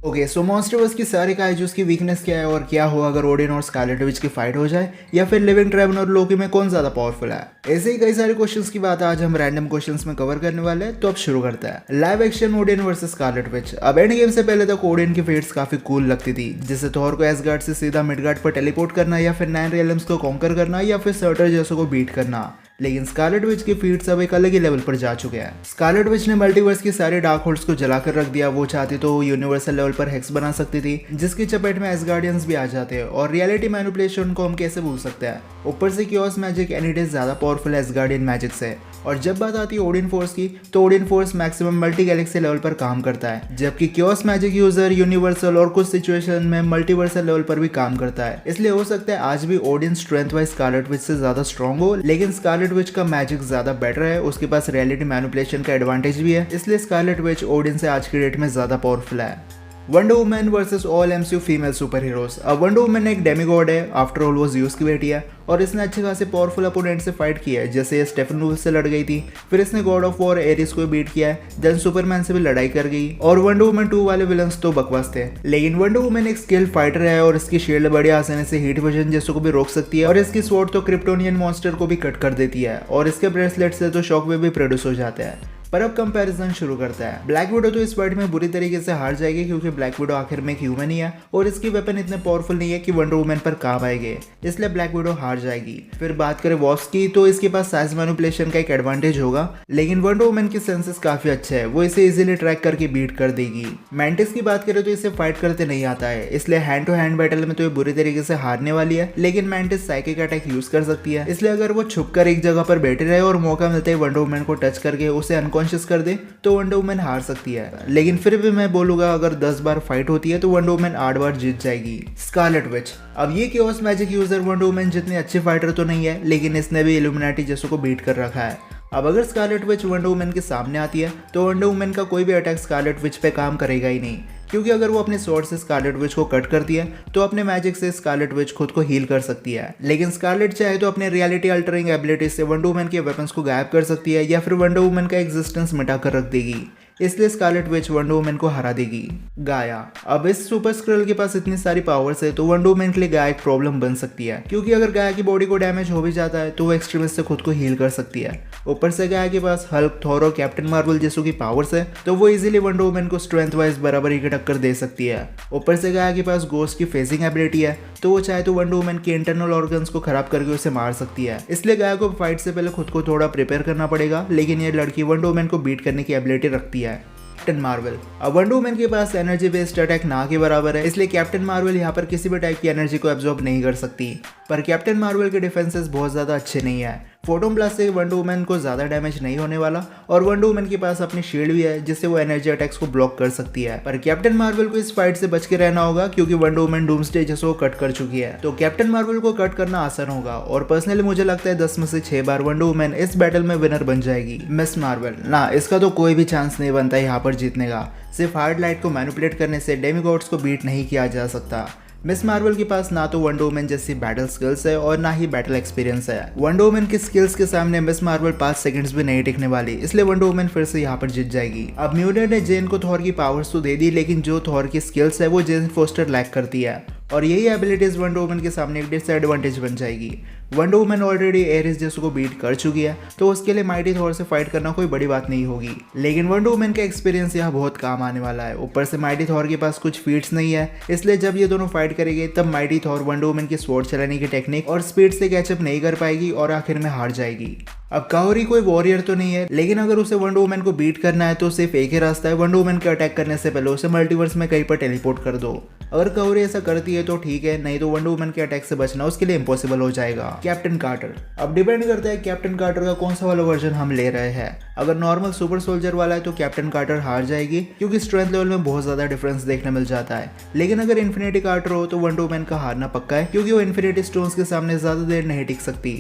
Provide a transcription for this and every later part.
Okay, सो MonsterVerse की सारे kaijus की वीकनेस क्या है और क्या हो अगर ओडिन और स्कारलेट विच की फाइट हो जाए, या फिर लिविंग ड्रैगन और लोकी में कौन ज्यादा पावरफुल है। ऐसे ही कई सारे क्वेश्चंस की बात आज हम रैंडम क्वेश्चंस में कवर करने वाले हैं। तो अब शुरू करते हैं। Live action Odin versus Scarlet Witch. अब एंड गेम से पहले तक ओडिन की फेट्स काफी कूल लगती थी, जैसे थॉर को एसगार्ड से सीधा मिडगार्ड पर टेलीपोर्ट करना, या फिर 9 रियल्म्स को कॉन्कर करना, या फिर सर्टर जैसों को बीट करना। लेकिन स्कारलेट विच के फीट्स अब एक अलग ही लेवल पर जा चुके हैं। स्कारलेट विच ने मल्टीवर्स की सारे डार्क होल्ड्स को जलाकर रख दिया। वो चाहती तो यूनिवर्सल लेवल पर हेक्स बना सकती थी, जिसकी चपेट में एसगार्डियंस भी आ जाते हैं, और रियलिटी मैनिपुलेशन को हम कैसे भूल सकते हैं। ऊपर से क्योस मैजिक एनी डे ज्यादा पावरफुल है एसगार्डियन मैजिक से। और जब बात आती है ओडिन फोर्स की, तो Odin force maximum multi Galaxy level पर काम करता है, जबकि क्योस मैजिक यूजर यूनिवर्सल और कुछ सिचुएशन में मल्टीवर्सल लेवल पर भी काम करता है। इसलिए हो सकता है आज भी Odin strength wise Scarlet Witch से ज्यादा स्ट्रॉन्ग हो, लेकिन स्कारलेट विच का मैजिक ज्यादा बेटर है, उसके पास रियलिटी मैनिपुलेशन का एडवांटेज भी है, इसलिए स्कारलेट विच ओडिन से आज की डेट में ज्यादा पावरफुल है। Wonder woman versus all MCU female super heroes. अब वंडर वुमन एक डेमीगॉड है, आफ्टर ऑल वो ज़्यूस की बेटी है, और इसने अच्छे खासे पावरफुल अपोनेंट से फाइट किया है, जैसे ये स्टेफन वुल्फ से लड़ गई थी, फिर इसने गॉड ऑफ वॉर एरिस को बीट किया है, देन सुपरमैन से भी लड़ाई कर गई। और वंडर वुमन 2 वाले विलन्स तो बकवास थे, लेकिन वंडर वुमन एक स्किल्ड फाइटर है, और इसकी शील्ड बड़ी आसानी से हीट विजन जैसों को भी रोक सकती है, और इसकी स्वॉर्ड तो क्रिप्टोनियन मॉन्स्टर को भी कट कर देती है, और इसके ब्रेसलेट से तो शॉकवेव भी प्रोड्यूस हो जाते हैं। पर अब कंपैरिजन शुरू करता है। ब्लैक विडो तो इस फाइट में बुरी तरीके से हार जाएगी, क्योंकि ब्लैक विडो आखिर में एक ह्यूमन ही है, और इसकी वेपन इतने पावरफुल नहीं है कि वंडर वुमन पर काम आएंगे, इसलिए ब्लैक विडो हार जाएगी। फिर बात करें वॉस्प की, तो इसके पास साइज मैनिपुलेशन का एक एडवांटेज होगा, लेकिन वंडर वुमन की सेंसेस काफी अच्छे है, वो इसे इजीली ट्रैक करके बीट कर देगी। मैंटिस की बात करें तो इसे फाइट करते नहीं आता है, इसलिए हैंड टू हैंड बैटल में तो ये बुरी तरीके से हारने वाली है, लेकिन मैंटिस साइकिक अटैक यूज कर सकती है, इसलिए अगर वो छुपकर एक जगह पर बैठे रहे और मौका मिलते ही वंडर वुमन को टच करके उसे अनकॉन्शियस कर दे, तो वंडर वुमन हार सकती है। लेकिन फिर भी मैं बोलूंगा अगर 10 बार फाइट होती है तो वंडर वुमन 8 बार जीत जाएगी। Scarlet Witch. अब ये chaos magic user wonder woman जितनी अच्छी फाइटर तो नहीं है, लेकिन इसने भी इल्यूमिनाटी जैसों को बीट कर रखा है। अब अगर स्कारलेट विच वंडर वुमन के सामने आती है, तो वंडर वुमन का कोई भी अटैक स्कारलेट विच पे काम करेगा ही नहीं, क्योंकि अगर वो अपने स्वॉर्ड से स्कारलेट विच को कट करती है, तो अपने मैजिक से स्कारलेट विच खुद को हील कर सकती है। लेकिन स्कारलेट चाहे तो अपने रियलिटी अल्टरिंग एबिलिटी से वंडर वुमन के वेपन्स को गायब कर सकती है, या फिर वंडर वुमन का एग्जिस्टेंस मिटा कर रख देगी, इसलिए स्कारलेट विच वंडर वुमन को हरा देगी। गाया। अब इस सुपर स्क्रल के पास इतनी सारी पावर्स है, तो वंडर वुमन के लिए गाया एक प्रॉब्लम बन सकती है, क्योंकि अगर गाया की बॉडी को डैमेज हो भी जाता है तो वो एक्सट्रीमिस्ट से खुद को हील कर सकती है। ऊपर से गाया के पास हल्क, थॉर और कैप्टन मार्वल जैसों की पावर्स है, तो वो इजीली वंडर वुमन को स्ट्रेंथ वाइज बराबरी की टक्कर दे सकती है। ऊपर से गाया के पास गोस्ट की फेजिंग एबिलिटी है, तो वो चाहे तो वंडर वुमन के इंटरनल ऑर्गन्स को खराब करके उसे मार सकती है, इसलिए गाया को फाइट से पहले खुद को थोड़ा प्रिपेयर करना पड़ेगा। लेकिन ये लड़की वंडर वुमन को बीट करने की एबिलिटी रखती है। Captain Marvel. अब वंडर वुमन के पास एनर्जी बेस्ड अटैक ना के बराबर है, इसलिए कैप्टन मार्वल यहाँ पर किसी भी टाइप की एनर्जी को एब्जॉर्ब नहीं कर सकती। पर कैप्टन मार्वल के डिफेंसेस बहुत ज़्यादा अच्छे नहीं है। फोटोन ब्लास्ट से वंडर वुमन को ज़्यादा डैमेज नहीं होने वाला, और वंडर वुमन के पास अपनी शील्ड भी है, जिससे वो एनर्जी अटैक्स को ब्लॉक कर सकती है। पर कैप्टन मार्वल को इस फाइट से बच के रहना होगा, क्योंकि वंडर वुमन डूम्सडे जैसे कट कर चुकी है, तो कैप्टन मार्वल को कट करना आसान होगा। और पर्सनली मुझे लगता है 10 में से 6 बार वंडर वुमन इस बैटल में विनर बन जाएगी। मिस मार्वल ना, इसका तो कोई भी चांस नहीं बनता यहाँ पर जीतने का। सिर्फ हार्ड लाइट को मैनिपुलेट करने से डेमीगॉड्स को बीट नहीं किया जा सकता। मिस मार्वल के पास ना तो वंडर वुमन जैसी बैटल स्किल्स है, और ना ही बैटल एक्सपीरियंस है। वंडर वुमन की स्किल्स के सामने मिस मार्वल 5 सेकंड्स भी नहीं टिकने वाली, इसलिए वंडर वुमन फिर से यहाँ पर जीत जाएगी। अब म्यूटेंट ने जेन को थॉर की पावर्स तो दे दी, लेकिन जो थॉर की स्किल्स है वो जेन फोस्टर लैक करती है, और यही एबिलिटीज वंडर वुमन के सामने एक डिसएडवांटेज बन जाएगी। वंडर वुमन ऑलरेडी एरिस जैसों को बीट कर चुकी है, तो उसके लिए माइटी थॉर से फाइट करना कोई बड़ी बात नहीं होगी। लेकिन वंडर वुमन का एक्सपीरियंस यहाँ बहुत काम आने वाला है। ऊपर से माइटी थॉर के पास कुछ फीट्स नहीं है, इसलिए जब ये दोनों फाइट करेंगे तब माइटी थॉर वंडर वुमन की स्वॉर्ड चलाने की टेक्निक और स्पीड से कैचअप नहीं कर पाएगी, और आखिर में हार जाएगी। अब काओरी कोई वॉरियर तो नहीं है, लेकिन अगर उसे वंडर वुमन को बीट करना है तो सिर्फ एक ही रास्ता है, वंडर वुमन के अटैक करने से पहले उसे मल्टीवर्स में कहीं पर टेलीपोर्ट कर दो। अगर काओरी ऐसा करती है तो ठीक है, नहीं तो वंडर वुमन के अटैक से बचना उसके लिए इम्पॉसिबल हो जाएगा। Captain quarter. अब डिपेंड करता है कैप्टन कार्टर का कौन सा वाला वर्जन हम ले रहे हैं। अगर नॉर्मल सुपर सोल्जर वाला है तो कैप्टन कार्टर हार जाएगी, क्योंकि स्ट्रेंथ लेवल में बहुत ज्यादा डिफरेंस देखने मिल जाता है। लेकिन अगर इन्फिनिटी कार्टर हो तो वंडर वुमन का हारना पक्का है, क्योंकि वो इन्फिनिटी स्टोन्स के सामने ज्यादा देर नहीं टिक सकती।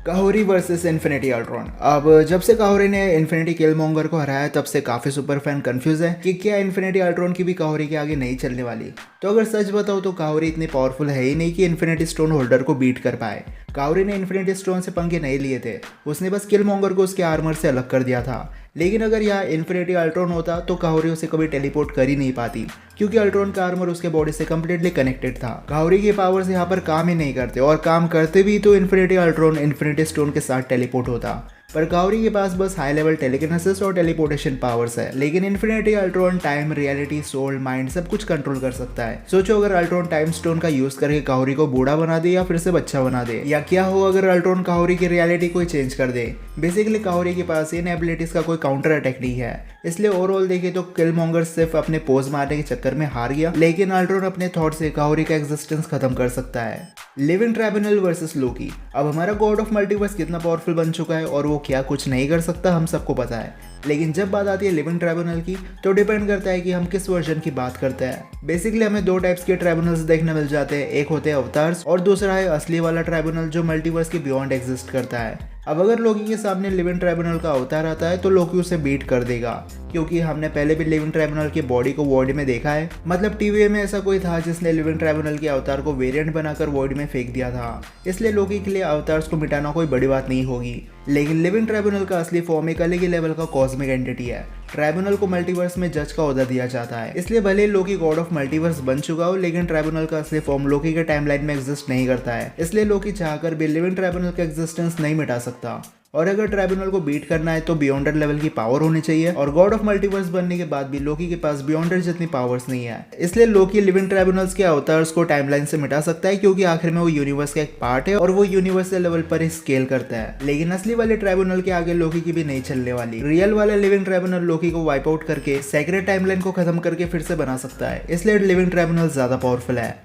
काहोरी वर्सेस इन्फिनिटी अल्ट्रॉन। अब जब से काहोरी ने इन्फिनिटी किलमोंगर को हराया, तब से काफी सुपर फैन कंफ्यूज है कि क्या इन्फिनिटी अल्ट्रॉन की भी काहोरी के आगे नहीं चलने वाली। तो अगर सच बताओ तो काहोरी इतनी पावरफुल है ही नहीं कि इन्फिनिटी स्टोन होल्डर को बीट कर पाए। काहोरी ने इन्फिनिटी स्टोन से पंखे नहीं लिए थे, उसने बस किलमोंगर को उसके आर्मर से अलग कर दिया था। लेकिन अगर यहाँ इन्फिनिटी अल्ट्रॉन होता तो काहोरी उसे कभी टेलीपोर्ट कर ही नहीं पाती, क्योंकि अल्ट्रॉन का आर्मर उसके बॉडी से कंप्लीटली कनेक्टेड था। काहोरी के पावर्स यहाँ पर काम ही नहीं करते, और काम करते भी तो इन्फिनिटी अल्ट्रॉन इन्फिनिटी स्टोन के साथ टेलीपोर्ट होता। पर काहोरी के पास बस हाई लेवल टेलीकिनेसिस और टेलीपोर्टेशन पावर्स है, लेकिन infinity Ultron time, reality, soul, mind सब कुछ कंट्रोल कर सकता है। सोचो अगर अल्ट्रॉन टाइम स्टोन का यूज करके काहोरी को बूढ़ा बना दे या फिर से बच्चा बना दे, या क्या हो अगर अल्ट्रॉन काहोरी की रियलिटी को चेंज कर दे। बेसिकली काहोरी के पास इन एबिलिटीज का कोई काउंटर अटैक नहीं है, इसलिए ओवरऑल देखे तो किलमॉन्गर सिर्फ अपने पोज मारने के चक्कर में हार गया, लेकिन अल्ट्रॉन अपने थॉट से काहोरी का एग्जिस्टेंस खत्म कर सकता है। लिविंग ट्राइब्यूनल वर्सेस लोकी। अब हमारा गॉड ऑफ मल्टीवर्स कितना पावरफुल बन चुका है और वो क्या कुछ नहीं कर सकता हम सबको पता है, लेकिन जब बात आती है लिविंग ट्राइब्यूनल की तो डिपेंड करता है कि हम किस वर्जन की बात करते हैं। बेसिकली हमें दो टाइप्स के ट्राइब्यूनल्स देखने मिल जाते हैं, एक होते हैं अवतार्स और दूसरा है असली वाला ट्राइब्यूनल जो मल्टीवर्स के बियॉन्ड एग्जिस्ट करता है। अब अगर लोकी के सामने लिविंग ट्राइब्यूनल का अवतार आता है तो लोकी उसे बीट कर देगा, क्योंकि हमने पहले भी लिविंग ट्राइब्यूनल की बॉडी को वॉइड में देखा है। मतलब टीवी में ऐसा कोई था जिसने लिविंग ट्राइब्यूनल के अवतार को वेरिएंट बनाकर वॉइड में फेंक दिया था, इसलिए लोकी के लिए अवतार्स को मिटाना कोई बड़ी बात नहीं होगी। लेकिन लिविंग ट्राइब्यूनल का असली फॉर्म एक अलग ही लेवल का कॉस्मिक एंटिटी है। ट्राइब्यूनल को मल्टीवर्स में जज का ओहदा दिया जाता है, इसलिए भले लोकी गॉड ऑफ मल्टीवर्स बन चुका हो, लेकिन ट्राइब्यूनल का असली फॉर्म लोकी के टाइमलाइन में एग्जिस्ट नहीं करता है, इसलिए लोकी चाहकर भी लिविंग ट्राइब्यूनल का एग्जिस्टेंस नहीं मिटा सकता। और अगर ट्राइब्यूनल को बीट करना है तो बियॉन्डर लेवल की पावर होनी चाहिए, और गॉड ऑफ मल्टीवर्स बनने के बाद भी लोकी के पास बियॉन्डर जितनी पावर्स नहीं है, इसलिए लोकी लिविंग ट्राइब्यूनल्स के अवतार्स को टाइमलाइन से मिटा सकता है, क्योंकि आखिर में वो यूनिवर्स का एक पार्ट है और वो यूनिवर्सल लेवल पर ही स्केल करता है। लेकिन असली वाले ट्राइब्यूनल के आगे लोकी की भी नहीं चलने वाली। रियल वाला लिविंग ट्राइब्यूनल लोकी को वाइप आउट करके सेक्रेट टाइमलाइन को खत्म करके फिर से बना सकता है, इसलिए लिविंग ट्राइब्यूनल ज्यादा पावरफुल है।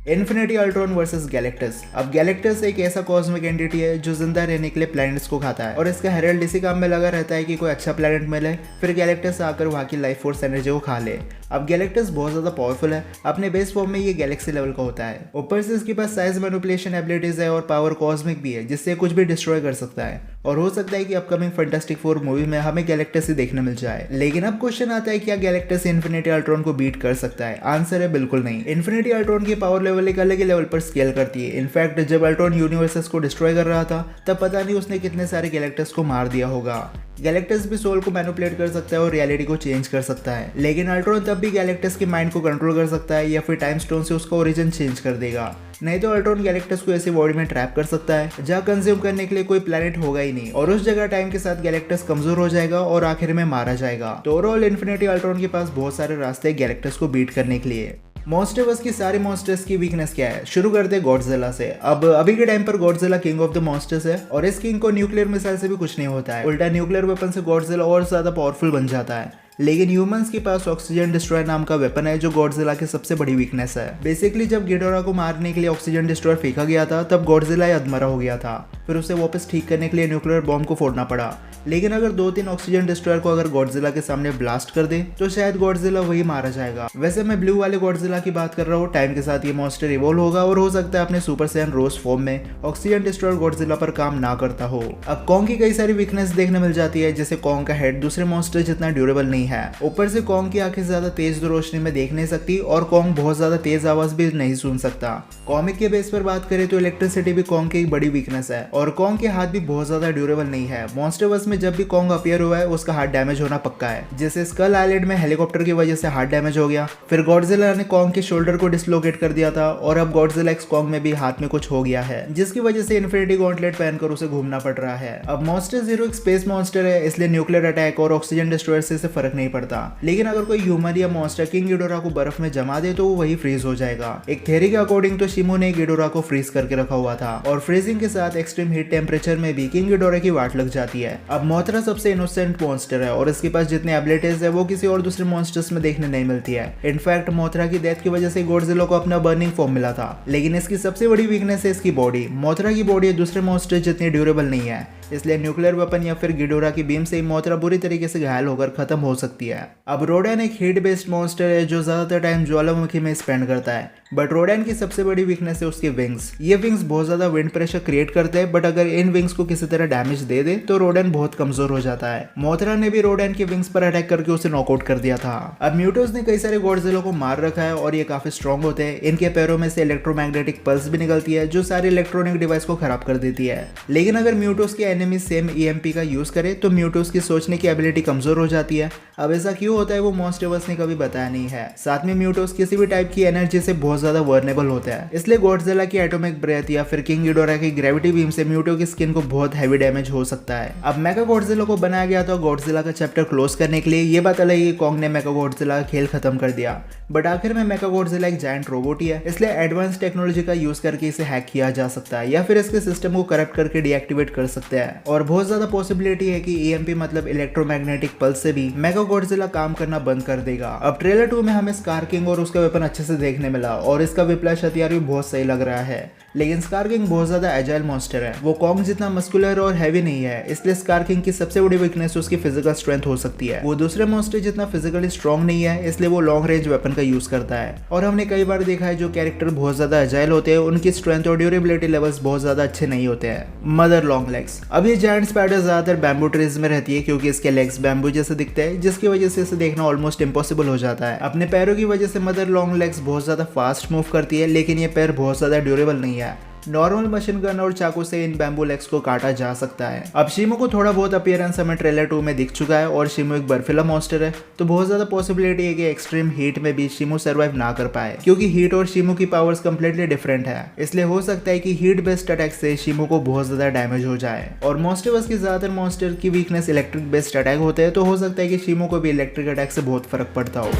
Infinity Ultron versus Galactus. अब गैलेक्टस एक ऐसा कॉस्मिक एंटिटी है जो जिंदा रहने के लिए प्लैनेट्स को खाता है, और इसका हेरल्ड इसी काम में लगा रहता है कि कोई अच्छा प्लैनेट मिले, फिर गैलेक्टस आकर वहाँ की लाइफ फोर्स एनर्जी को खा ले। अब गैलेक्टस बहुत ज्यादा पावरफुल है, अपने बेस फॉर्म में ये गैलेक्सी लेवल का होता है। ऊपर से इसके पास साइज मैनिपुलेशन एबिलिटीज है और पावर कॉस्मिक भी है, जिससे कुछ भी डिस्ट्रॉय कर सकता है, और हो सकता है कि अपकमिंग फैंटास्टिक फोर मूवी में हमें गैलेक्टस ही देखने मिल जाए। लेकिन अब क्वेश्चन आता है क्या गैलेक्टस इन्फिनिटी अल्ट्रॉन को बीट कर सकता है? आंसर है बिल्कुल नहीं। इन्फिनिटी अल्ट्रॉन की पावर लेवल एक अलग ही लेवल पर स्केल करती है। इनफैक्ट जब अल्ट्रॉन यूनिवर्सेस को डिस्ट्रॉय कर रहा था तब पता नहीं उसने कितने सारे गैलेक्टस को मार दिया होगा। गैलेक्टस भी सोल को मैनिपुलेट कर सकता है और रियलिटी को चेंज कर सकता है, लेकिन अल्ट्रॉन तब भी गैलेक्टस की माइंड को कंट्रोल कर सकता है या फिर टाइम स्टोन से उसका ओरिजिन चेंज कर देगा। नहीं तो अल्ट्रॉन गैलेक्टस को ऐसी बॉडी में ट्रैप कर सकता है जहाँ कंज्यूम करने के लिए कोई प्लेनेट होगा ही नहीं, और उस जगह टाइम के साथ गैलेक्टस कमजोर हो जाएगा और आखिर में मारा जाएगा। तो ओवरऑल इन्फिनिटी अल्ट्रॉन के पास बहुत सारे रास्ते गैलेक्टस को बीट करने के लिए। मॉन्स्टरवर्स की सारे मॉन्स्टर्स की वीकनेस क्या है? शुरू करते हैं गॉडजिला से। अब अभी के टाइम पर Godzilla king of the monsters है, और इस किंग को न्यूक्लियर मिसाइल से भी कुछ नहीं होता है, उल्टा न्यूक्लियर वेपन से गॉडजिला और ज्यादा पावरफुल बन जाता है। लेकिन ह्यूमंस के पास ऑक्सीजन डिस्ट्रॉयर नाम का वेपन है जो गॉडजिला की सबसे बड़ी वीकनेस है। बेसिकली जब गिडोरा को मारने के लिए ऑक्सीजन डिस्ट्रॉयर फेंका गया था तब गॉडजिला अधमरा हो गया था, फिर उसे वापस ठीक करने के लिए न्यूक्लियर बॉम्ब को फोड़ना पड़ा। लेकिन अगर 2-3 ऑक्सीजन डिस्ट्रॉयर को अगर गॉडजिला के सामने ब्लास्ट कर दे तो शायद गॉडजिला वही मारा जाएगा। वैसे मैं ब्लू वाले गॉडजिला की बात कर रहा हूँ। टाइम के साथ ये मॉन्स्टर इवॉल्व होगा और हो सकता है अपने सुपर सैयन रोज फॉर्म में ऑक्सीजन डिस्ट्रॉयर गॉडजिला पर काम ना करता हो। अब कॉन्ग की कई सारी वीकनेस देखने मिल जाती है, जैसे कॉन्ग का हेड दूसरे मॉन्स्टर जितना ड्यूरेबल नहीं है, ऊपर से कॉन्ग की आंखें ज्यादा तेज रोशनी में देख नहीं सकती, और कॉन्ग बहुत ज्यादा तेज आवाज भी नहीं सुन सकता। कॉमिक के बेस पर बात करें तो इलेक्ट्रिसिटी भी कॉन्ग की एक बड़ी वीकनेस है, और कॉन्ग के हाथ भी बहुत ज्यादा ड्यूरेबल नहीं है। मॉन्स्टरवर्स में जब भी कॉन्ग अपीयर हुआ है उसका हाथ डैमेज होना पक्का है, जैसे स्कल आइलैंड में हेलीकॉप्टर की वजह से हाथ डैमेज हो गया, फिर गॉडजिला ने कॉन्ग के शोल्डर को डिसलोकेट कर दिया था, और अब गॉडजिला एक्स कॉन्ग में भी हाथ में कुछ हो गया है, जिसकी वजह से इन्फिनिटी गॉन्टलेट पहनकर उसे घूमना पड़ रहा है। अब मॉन्स्टर जीरो एक स्पेस मॉन्स्टर है, इसलिए न्यूक्लियर अटैक और ऑक्सीजन डिस्ट्रॉयर से फर्क नहीं पड़ता। लेकिन अगर कोई ह्यूमन या मॉन्स्टर किंग गिडोरा को बर्फ में जमा दे तो वो वही फ्रीज हो जाएगा। एक थ्योरी के अकॉर्डिंग तो शिमो ने गिडोरा को फ्रीज करके रखा हुआ था, और फ्रीजिंग के साथ एक्सट्रीम हीट टेम्परेचर में भी किंग गिडोरा की वाट लग जाती है। अब मोथरा सबसे इनोसेंट मॉन्स्टर है, और इसके पास जितने एबिलिटीज है वो किसी और दूसरे मॉन्स्टर्स में देखने नहीं मिलती है। इनफैक्ट मोथरा की डेथ की वजह से गॉडजिला को अपना बर्निंग फॉर्म मिला था, लेकिन इसकी सबसे बड़ी वीकनेस है इसकी बॉडी। मोथरा की बॉडी दूसरे मॉन्स्टर जितनी ड्यूरेबल नहीं है, इसलिए न्यूक्लियर वेपन या फिर गिडोरा की बीम से मोथरा बुरी तरीके से घायल होकर खत्म हो सकती है। अब रोडन एक हीट बेस्ड मॉन्स्टर है जो ज्यादातर टाइम ज्वालामुखी में स्पेंड करता है, बट रोडन की सबसे बड़ी वीकनेस है उसके विंग्स। ये विंग्स बहुत ज्यादा विंड प्रेशर क्रिएट करते हैं, बट अगर इन विंग्स को किसी तरह डैमेज दे दे तो रोडन बहुत कमजोर हो जाता है। मोथरा ने भी रोडन के विंग्स पर अटैक करके उसे नॉकआउट कर दिया था। अब म्यूटोस ने कई सारे गॉडजिला को मार रखा है और ये काफी स्ट्रॉन्ग होते हैं। इनके पैरों में से इलेक्ट्रोमैग्नेटिक पल्स भी निकलती है जो सारे इलेक्ट्रॉनिक डिवाइस को खराब कर देती है। लेकिन अगर म्यूटोस के एनिमी सेम ईएमपी का यूज करे तो म्यूटोस की सोचने की एबिलिटी कमजोर हो जाती है। अब ऐसा क्यों होता है वो मॉन्स्टरवर्स ने कभी बताया नहीं है। साथ में म्यूटोस किसी भी टाइप की एनर्जी से बहुत ज्यादा वर्नेबल होता है, इसलिए गॉडजिला की एटॉमिक ब्रेथ या फिर किंग गिडोरा की ग्रेविटी बीम से म्यूटो की स्किन को बहुत हैवी डैमेज हो सकता है। अब मेगा गॉडजिला को बनाया गया था गॉडजिला का चैप्टर क्लोज करने के लिए। ये बात अलग है कि कॉन्ग ने मेगा गॉडजिला का खेल खत्म कर दिया, बट आखिर में मेगा गॉडजिला एक जायंट रोबोट ही है, इसलिए एडवांस टेक्नोलॉजी का यूज करके इसे हैक किया जा सकता है या फिर इसके सिस्टम को करप्ट करके डीएक्टिवेट कर सकते हैं। और बहुत ज्यादा पॉसिबिलिटी है कि ईएमपी मतलब इलेक्ट्रोमैग्नेटिक पल्स से भी मेगा गॉडजिला काम करना बंद कर देगा। अब ट्रेलर 2 में हमें स्कार किंग और उसका वेपन अच्छे से देखने मिला और इसका विप्लैश हथियार भी बहुत सही लग रहा है, लेकिन स्कार किंग बहुत ज्यादा एजाइल मॉन्स्टर है। वो कॉन्ग जितना मस्कुलर और हैवी नहीं है, इसलिए स्कार किंग की सबसे बड़ी वीकनेस उसकी फिजिकल स्ट्रेंथ हो सकती है। वो दूसरे मॉन्स्टर जितना फिजिकली स्ट्रॉन्ग नहीं है, इसलिए वो लॉन्ग रेंज वेपन का यूज करता है। और हमने कई बार देखा है जो कैरेक्टर बहुत ज्यादा एजाइल होते हैं उनकी स्ट्रेंथ और ड्यूरेबिलिटी लेवल्स बहुत ज्यादा अच्छे नहीं होते हैं। Mother long legs. अब ये जायंट स्पाइडर ज्यादातर बैम्बू ट्रीज में रहती है क्योंकि इसके लेग्स बैम्बू जैसे दिखते हैं, जिसकी वजह से इसे देखना ऑलमोस्ट इम्पॉसिबल हो जाता है। अपने पैरों की वजह से मदर लॉन्ग लेग्स बहुत ज्यादा फास्ट मूव करती है, लेकिन ये पैर बहुत ज्यादा ड्यूरेबल नहीं है। नॉर्मल मशीन गन और चाकू से इन बैम्बू लेग्स को काटा जा सकता है। अब शिमो को थोड़ा बहुत अपीयरेंस हमें ट्रेलर 2 में दिख चुका है और शिमो एक बर्फीला मॉन्स्टर है, तो बहुत ज्यादा पॉसिबिलिटी है कि एक्सट्रीम हीट में भी शिमो सर्वाइव ना कर पाए, क्योंकि हीट और शिमो की पावर्स कंप्लीटली डिफरेंट है। इसलिए हो सकता है कि हीट बेस्ड अटैक से शिमो को बहुत ज्यादा डैमेज हो जाए। और मॉन्स्टर्स की ज्यादातर मॉन्स्टर की वीकनेस इलेक्ट्रिक बेस्ड अटैक होते हैं, तो हो सकता है कि शिमो को भी इलेक्ट्रिक अटैक से बहुत फर्क पड़ता हो।